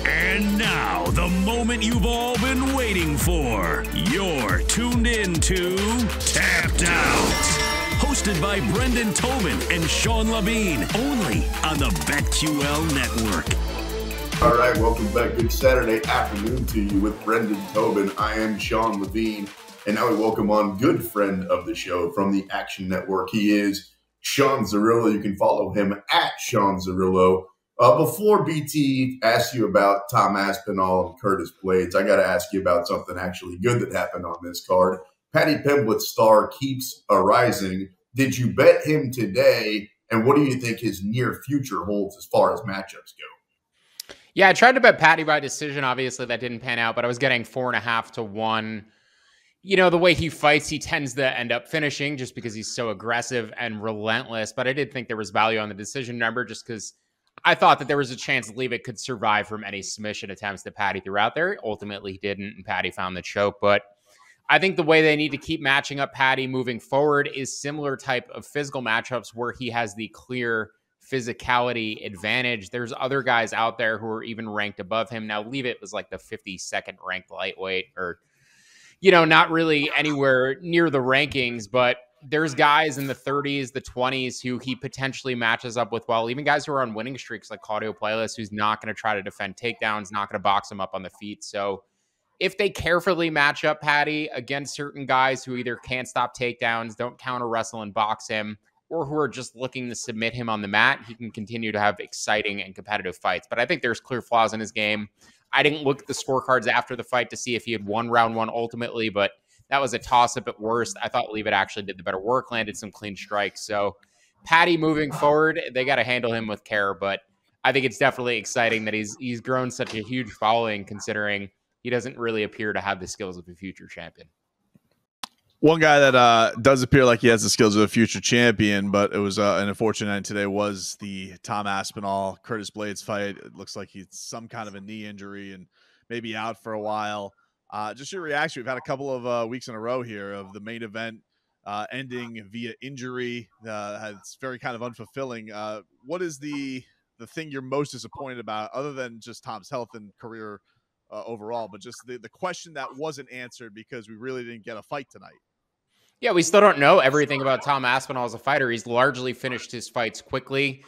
And now, the moment you've all been waiting for. You're tuned in to Tapped Out. Hosted by Brendan Tobin and Sean Levine, only on the BetQL Network. All right, welcome back. Good Saturday afternoon to you with Brendan Tobin. I am Sean Levine, and now we welcome on good friend of the show from the Action Network. He is Sean Zerillo. You can follow him at Sean Zerillo. Before BT asks you about Tom Aspinall and Curtis Blades, I got to ask you about something actually good that happened on this card. Paddy Pimblett's star keeps arising. Did you bet him today, and what do you think his near future holds as far as matchups go? Yeah, I tried to bet Paddy by decision. Obviously, that didn't pan out, but I was getting 4.5 to 1. You know, the way he fights, he tends to end up finishing just because he's so aggressive and relentless. But I did think there was value on the decision number just because I thought that there was a chance Leavitt could survive from any submission attempts that Paddy threw out there. Ultimately, he didn't, and Paddy found the choke. But I think the way they need to keep matching up Paddy moving forward is similar type of physical matchups where he has the clear physicality advantage. There's other guys out there who are even ranked above him. Now, Leavitt was like the 52nd ranked lightweight, or, you know, not really anywhere near the rankings, but there's guys in the 30s, the 20s who he potentially matches up with well, even guys who are on winning streaks like Claudio Puelles, who's not going to try to defend takedowns, not going to box him up on the feet. So if they carefully match up Paddy against certain guys who either can't stop takedowns, don't counter wrestle and box him, or who are just looking to submit him on the mat, he can continue to have exciting and competitive fights. But I think there's clear flaws in his game. I didn't look at the scorecards after the fight to see if he had won round one ultimately, but that was a toss-up at worst. I thought Leavitt actually did the better work, landed some clean strikes. So Paddy moving forward, they got to handle him with care, but I think it's definitely exciting that he's grown such a huge following considering he doesn't really appear to have the skills of a future champion. One guy that does appear like he has the skills of a future champion, but it was an unfortunate night today, was the Tom Aspinall Curtis Blades fight. It looks like he's some kind of a knee injury and maybe out for a while. Just your reaction. We've had a couple of weeks in a row here of the main event ending via injury. It's very kind of unfulfilling. What is the thing you're most disappointed about, other than just Tom's health and career overall, but just the question that wasn't answered because we really didn't get a fight tonight? Yeah, we still don't know everything about Tom Aspinall as a fighter. He's largely finished his fights quickly.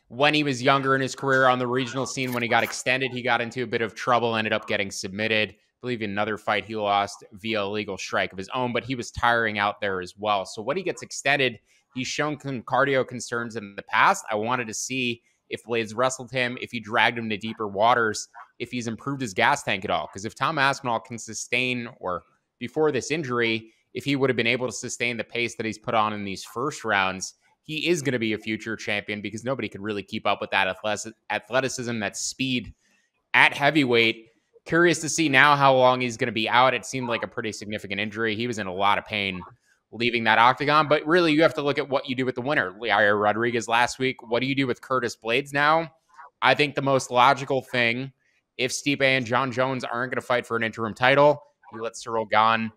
When he was younger in his career on the regional scene, when he got extended, he got into a bit of trouble, ended up getting submitted. I believe in another fight he lost via illegal strike of his own, but he was tiring out there as well. So when he gets extended, he's shown some cardio concerns in the past. I wanted to see if Blades wrestled him, if he dragged him to deeper waters, if he's improved his gas tank at all. Because if Tom Aspinall can sustain, or before this injury, if he would have been able to sustain the pace that he's put on in these first rounds, he is going to be a future champion because nobody could really keep up with that athleticism, that speed at heavyweight. Curious to see now how long he's going to be out. It seemed like a pretty significant injury. He was in a lot of pain leaving that octagon, but really you have to look at what you do with the winner. Yair Rodriguez last week. What do you do with Curtis Blades now? I think the most logical thing, if Stipe and John Jones aren't going to fight for an interim title, you let Ciryl Gane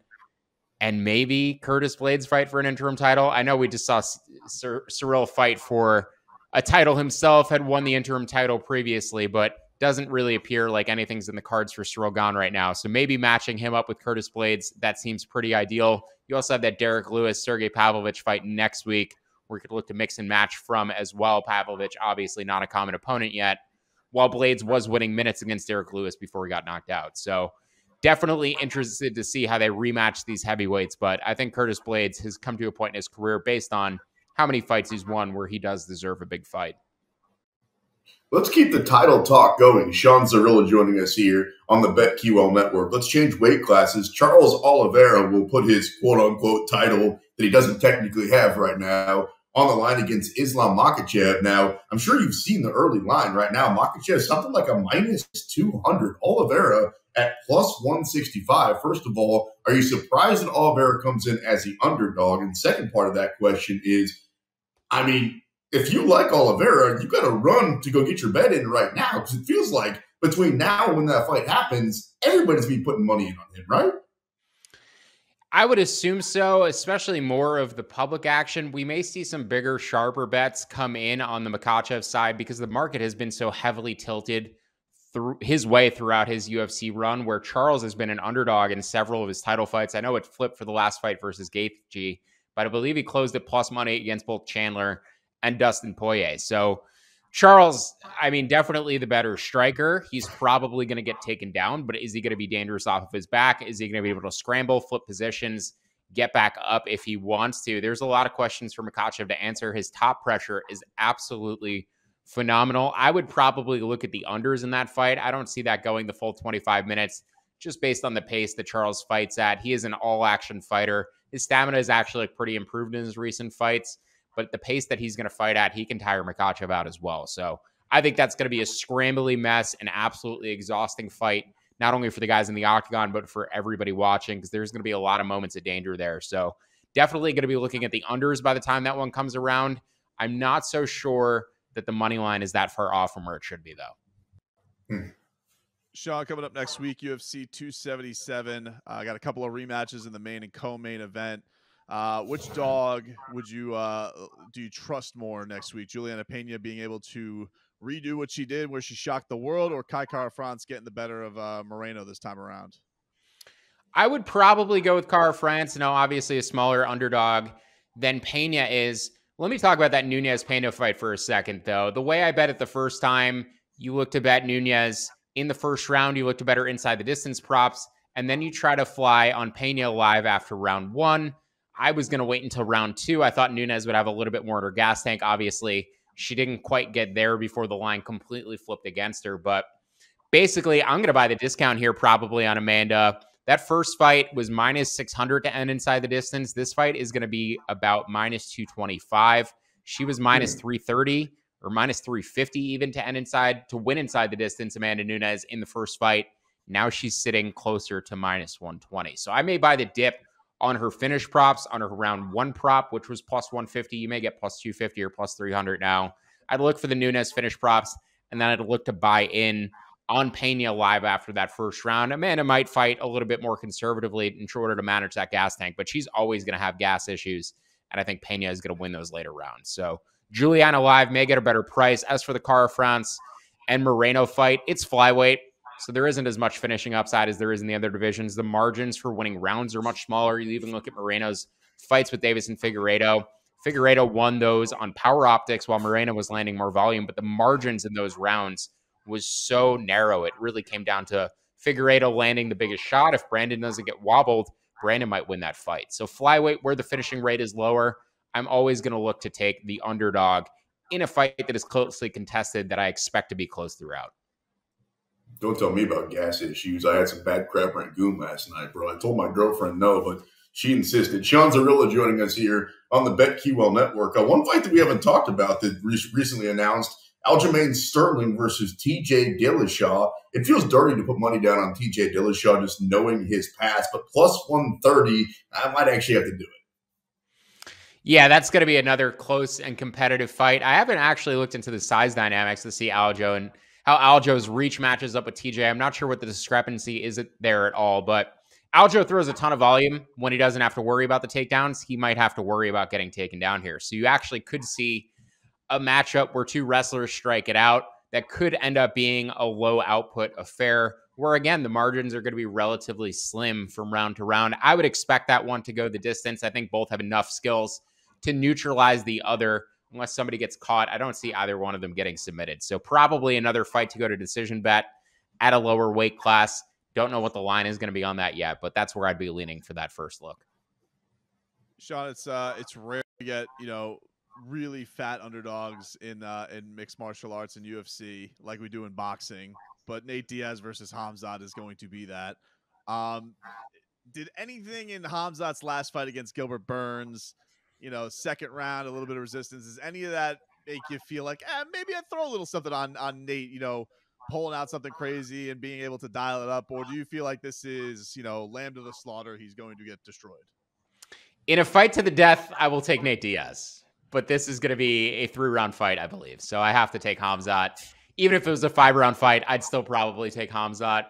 and maybe Curtis Blades fight for an interim title. I know we just saw Ciryl fight for a title himself, had won the interim title previously, but doesn't really appear like anything's in the cards for Ciryl Gane right now. So maybe matching him up with Curtis Blades, that seems pretty ideal. You also have that Derek Lewis, Sergey Pavlovich fight next week, where you could look to mix and match from as well. Pavlovich, obviously not a common opponent yet, while Blades was winning minutes against Derek Lewis before he got knocked out. So definitely interested to see how they rematch these heavyweights. But I think Curtis Blades has come to a point in his career based on how many fights he's won where he does deserve a big fight. Let's keep the title talk going. Sean Zerillo joining us here on the BetQL Network. Let's change weight classes. Charles Oliveira will put his quote-unquote title that he doesn't technically have right now on the line against Islam Makhachev. Now, I'm sure you've seen the early line right now. Makhachev something like a minus 200. Oliveira at plus 165. First of all, are you surprised that Oliveira comes in as the underdog? And second part of that question is, I mean, if you like Oliveira, you got to run to go get your bet in right now, because it feels like between now and when that fight happens, everybody's be putting money in on him, right? I would assume so, especially more of the public action. We may see some bigger, sharper bets come in on the Makhachev side because the market has been so heavily tilted through his way throughout his UFC run, where Charles has been an underdog in several of his title fights. I know it flipped for the last fight versus Gaethje, but I believe he closed it plus money against both Chandler and Dustin Poirier. So Charles, I mean, definitely the better striker. He's probably going to get taken down, but is he going to be dangerous off of his back? Is he going to be able to scramble, flip positions, get back up if he wants to? There's a lot of questions for Makhachev to answer. His top pressure is absolutely phenomenal. I would probably look at the unders in that fight. I don't see that going the full 25 minutes just based on the pace that Charles fights at. He is an all-action fighter. His stamina is actually pretty improved in his recent fights, but the pace that he's going to fight at, he can tire Makhachev out as well. So I think that's going to be a scrambly mess, an absolutely exhausting fight, not only for the guys in the octagon, but for everybody watching, because there's going to be a lot of moments of danger there. So definitely going to be looking at the unders by the time that one comes around. I'm not so sure that the money line is that far off from where it should be, though. Sean, coming up next week, UFC 277. I got a couple of rematches in the main and co-main event. Which dog would you do you trust more next week? Juliana Pena being able to redo what she did where she shocked the world, or Kai Kara France getting the better of Moreno this time around? I would probably go with Kara France. No, obviously a smaller underdog than Pena is. Let me talk about that Nunes-Pena fight for a second, though. The way I bet it the first time, you look to bet Nunes in the first round, you look to bet her inside the distance props, and then you try to fly on Pena live after round one. I was going to wait until round two. I thought Nunes would have a little bit more in her gas tank. Obviously, she didn't quite get there before the line completely flipped against her. But basically, I'm going to buy the discount here probably on Amanda. That first fight was minus 600 to end inside the distance. This fight is going to be about minus 225. She was minus 330 or minus 350 even to end inside, to win inside the distance, Amanda Nunes, in the first fight. Now she's sitting closer to minus 120. So I may buy the dip on her finish props, on her round one prop, which was plus 150. You may get plus 250 or plus 300 now. I'd look for the Nunes finish props, and then I'd look to buy in on Pena live after that first round. Amanda might fight a little bit more conservatively in order to manage that gas tank, but she's always going to have gas issues, and I think Pena is going to win those later rounds. So Juliana live may get a better price. As for the Kara France and Moreno fight, it's flyweight, so there isn't as much finishing upside as there is in the other divisions. The margins for winning rounds are much smaller. You even look at Moreno's fights with Davis and Figueiredo. Figueiredo won those on power optics while Moreno was landing more volume, but the margins in those rounds was so narrow. It really came down to Figueiredo landing the biggest shot. If Brandon doesn't get wobbled, Brandon might win that fight. So flyweight, where the finishing rate is lower, I'm always going to look to take the underdog in a fight that is closely contested that I expect to be close throughout. Don't tell me about gas issues. I had some bad crab rangoon last night, bro. I told my girlfriend no, but she insisted. Sean Zerillo joining us here on the BetQL Network. One fight that we haven't talked about that recently announced, Aljamain Sterling versus TJ Dillashaw. It feels dirty to put money down on TJ Dillashaw just knowing his past, but plus 130, I might actually have to do it. Yeah, that's going to be another close and competitive fight. I haven't actually looked into the size dynamics to see Aljo and how Aljo's reach matches up with TJ. I'm not sure what the discrepancy is there at all, but Aljo throws a ton of volume. When he doesn't have to worry about the takedowns, he might have to worry about getting taken down here. So you actually could see a matchup where two wrestlers strike it out that could end up being a low output affair where, again, the margins are going to be relatively slim from round to round. I would expect that one to go the distance. I think both have enough skills to neutralize the other. Unless somebody gets caught, I don't see either one of them getting submitted. So probably another fight to go to decision bet at a lower weight class. Don't know what the line is going to be on that yet, but that's where I'd be leaning for that first look. Sean, it's rare to get, really fat underdogs in mixed martial arts and UFC like we do in boxing, but Nate Diaz versus Hamzat is going to be that. Did anything in Hamzat's last fight against Gilbert Burns, second round, a little bit of resistance, does any of that make you feel like maybe I'd throw a little something on Nate, pulling out something crazy and being able to dial it up? Or do you feel like this is, lamb to the slaughter, he's going to get destroyed? In a fight to the death, I will take Nate Diaz. But this is going to be a 3-round fight, I believe. So I have to take Hamzat. Even if it was a 5-round fight, I'd still probably take Hamzat.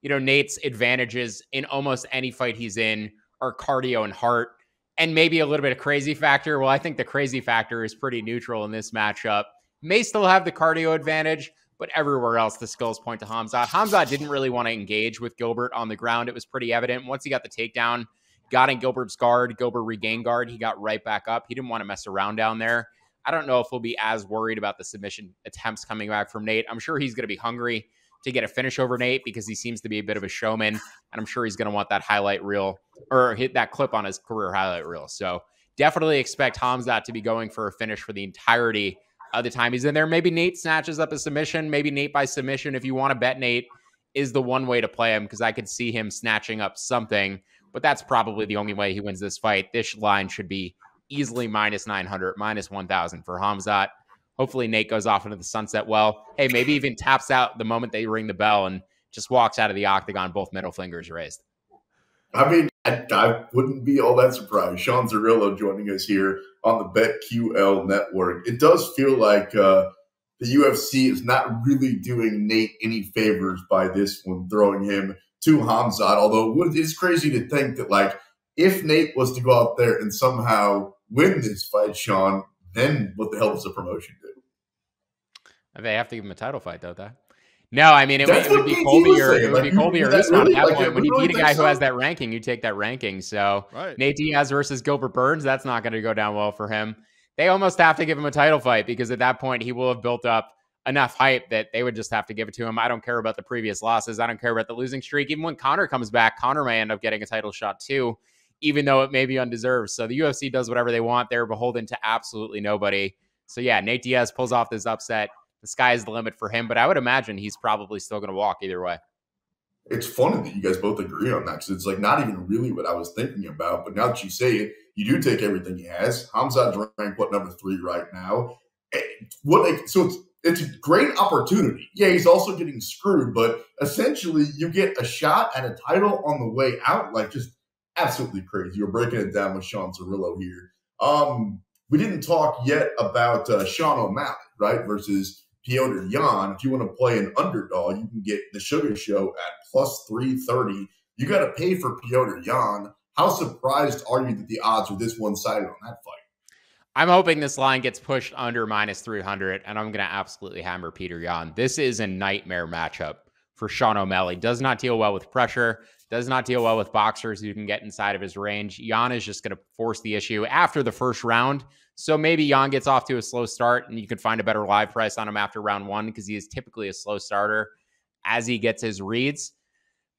Nate's advantages in almost any fight he's in are cardio and heart, and maybe a little bit of crazy factor. Well, I think the crazy factor is pretty neutral in this matchup. May still have the cardio advantage, But everywhere else, the skills point to Khamzat. Khamzat didn't really want to engage with Gilbert on the ground. It was pretty evident. Once he got the takedown, got in Gilbert's guard, Gilbert regained guard, he got right back up. He didn't want to mess around down there. I don't know if he'll be as worried about the submission attempts coming back from Nate. I'm sure he's going to be hungry to get a finish over Nate because he seems to be a bit of a showman. And I'm sure he's going to want that highlight reel or hit that clip on his career highlight reel. So definitely expect Khamzat to be going for a finish for the entirety of the time he's in there. Maybe Nate snatches up a submission. Maybe Nate by submission. If you want to bet Nate, is the one way to play him because I could see him snatching up something. But that's probably the only way he wins this fight. This line should be easily minus 900, minus 1,000 for Khamzat. Hopefully Nate goes off into the sunset well. Hey, maybe even taps out the moment they ring the bell and just walks out of the octagon, both middle fingers raised. I mean, I wouldn't be all that surprised. Sean Zerillo joining us here on the BetQL network. It does feel like the UFC is not really doing Nate any favors by this one, throwing him to Khamzat. Although it is crazy to think that, like, if Nate was to go out there and somehow win this fight, Sean, then what the hell does the promotion do? They have to give him a title fight, don't they? No, I mean, it would be Colby or Usman at that point. When you beat a guy who has that ranking, you take that ranking. So Nate Diaz versus Gilbert Burns, that's not going to go down well for him. They almost have to give him a title fight because at that point, he will have built up enough hype that they would just have to give it to him. I don't care about the previous losses. I don't care about the losing streak. Even when Conor comes back, Conor may end up getting a title shot too, even though it may be undeserved. So the UFC does whatever they want. They're beholden to absolutely nobody. So yeah, Nate Diaz pulls off this upset. The sky is the limit for him, but I would imagine he's probably still going to walk either way. It's funny that you guys both agree on that because it's like not even really what I was thinking about. But now that you say it, you do take everything he has. Khamzat's ranked, number 3 right now? So it's a great opportunity. Yeah, he's also getting screwed, but essentially you get a shot at a title on the way out. Like, just absolutely crazy. You're breaking it down with Sean Zerillo here. We didn't talk yet about Sean O'Malley, right, versus Petr Yan. If you want to play an underdog, you can get the Sugar Show at plus 330. You got to pay for Petr Yan. How surprised are you that the odds are this one-sided on that fight? I'm hoping this line gets pushed under minus 300, and I'm going to absolutely hammer Petr Yan. This is a nightmare matchup for Sean O'Malley. Does not deal well with pressure, does not deal well with boxers who can get inside of his range. Yan is just going to force the issue after the first round. So maybe Yan gets off to a slow start, and you can find a better live price on him after round 1 because he is typically a slow starter as he gets his reads.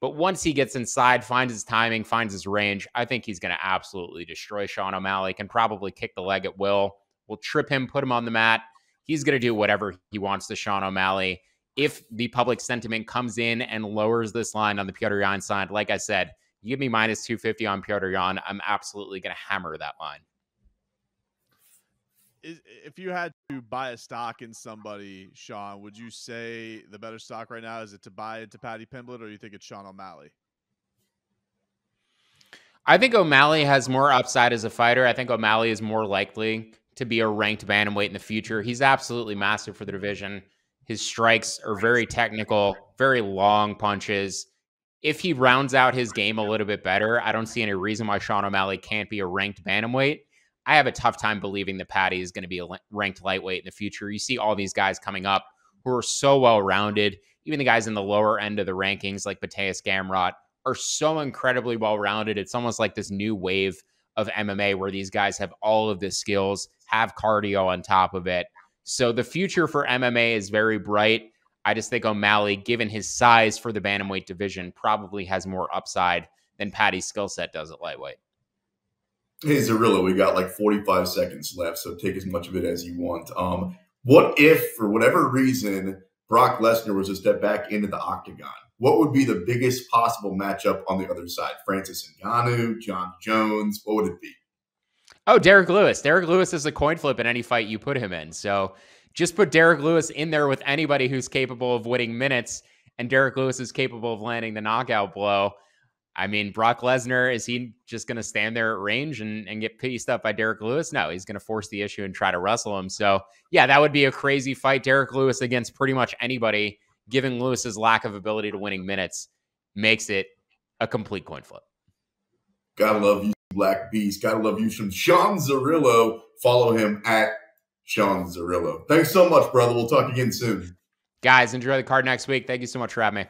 But once he gets inside, finds his timing, finds his range, I think he's going to absolutely destroy Sean O'Malley, can probably kick the leg at will trip him, put him on the mat. He's going to do whatever he wants to Sean O'Malley. If the public sentiment comes in and lowers this line on the Petr Yan side, like I said, you give me minus 250 on Petr Yan, I'm absolutely going to hammer that line. If you had to buy a stock in somebody, Sean, would you say the better stock right now is it to buy into Paddy Pimblett, or you think it's Sean O'Malley? I think O'Malley has more upside as a fighter. I think O'Malley is more likely to be a ranked bantamweight in the future. He's absolutely massive for the division. His strikes are very technical, very long punches. If he rounds out his game a little bit better, I don't see any reason why Sean O'Malley can't be a ranked bantamweight. I have a tough time believing that Paddy is going to be a ranked lightweight in the future. You see all these guys coming up who are so well-rounded. Even the guys in the lower end of the rankings like Mateus Gamrot are so incredibly well-rounded. It's almost like this new wave of MMA where these guys have all of the skills, have cardio on top of it. So the future for MMA is very bright. I just think O'Malley, given his size for the bantamweight division, probably has more upside than Paddy's skill set does at lightweight. Hey, Zerillo, we got like 45 seconds left, so take as much of it as you want. What if, for whatever reason, Brock Lesnar was to step back into the octagon? What would be the biggest possible matchup on the other side? Francis Ngannou, John Jones, what would it be? Oh, Derek Lewis. Derek Lewis is a coin flip in any fight you put him in. So just put Derek Lewis in there with anybody who's capable of winning minutes, and Derek Lewis is capable of landing the knockout blow. I mean, Brock Lesnar, is he just going to stand there at range and get pieced up by Derek Lewis? No, he's going to force the issue and try to wrestle him. So, yeah, that would be a crazy fight. Derek Lewis against pretty much anybody, given Lewis's lack of ability to winning minutes, makes it a complete coin flip. Gotta love you, Black Beast. Gotta love you, Sean Zerillo. Follow him at Sean Zerillo. Thanks so much, brother. We'll talk again soon. Guys, enjoy the card next week. Thank you so much for having me.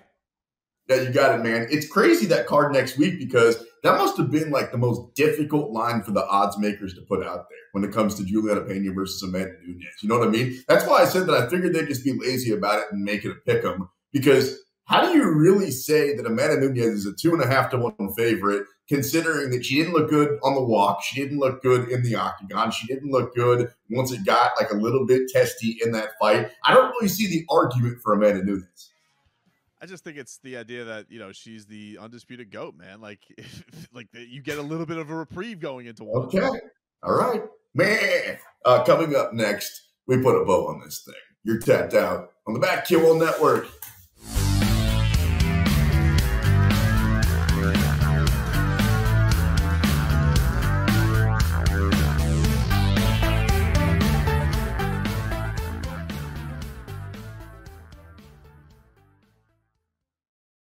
Yeah, you got it, man. It's crazy, that card next week, because that must have been like the most difficult line for the odds makers to put out there when it comes to Juliana Pena versus Amanda Nunes. You know what I mean? That's why I said that I figured they'd just be lazy about it and make it a pick 'em, because how do you really say that Amanda Nunes is a 2.5 to 1 favorite, considering that she didn't look good on the walk, she didn't look good in the octagon, she didn't look good once it got like a little bit testy in that fight? I don't really see the argument for Amanda Nunes. I just think it's the idea that, she's the undisputed GOAT, man. Like, you get a little bit of a reprieve going into one. Okay. All right. Man. Coming up next, we put a bow on this thing. You're tapped out on the Action Network.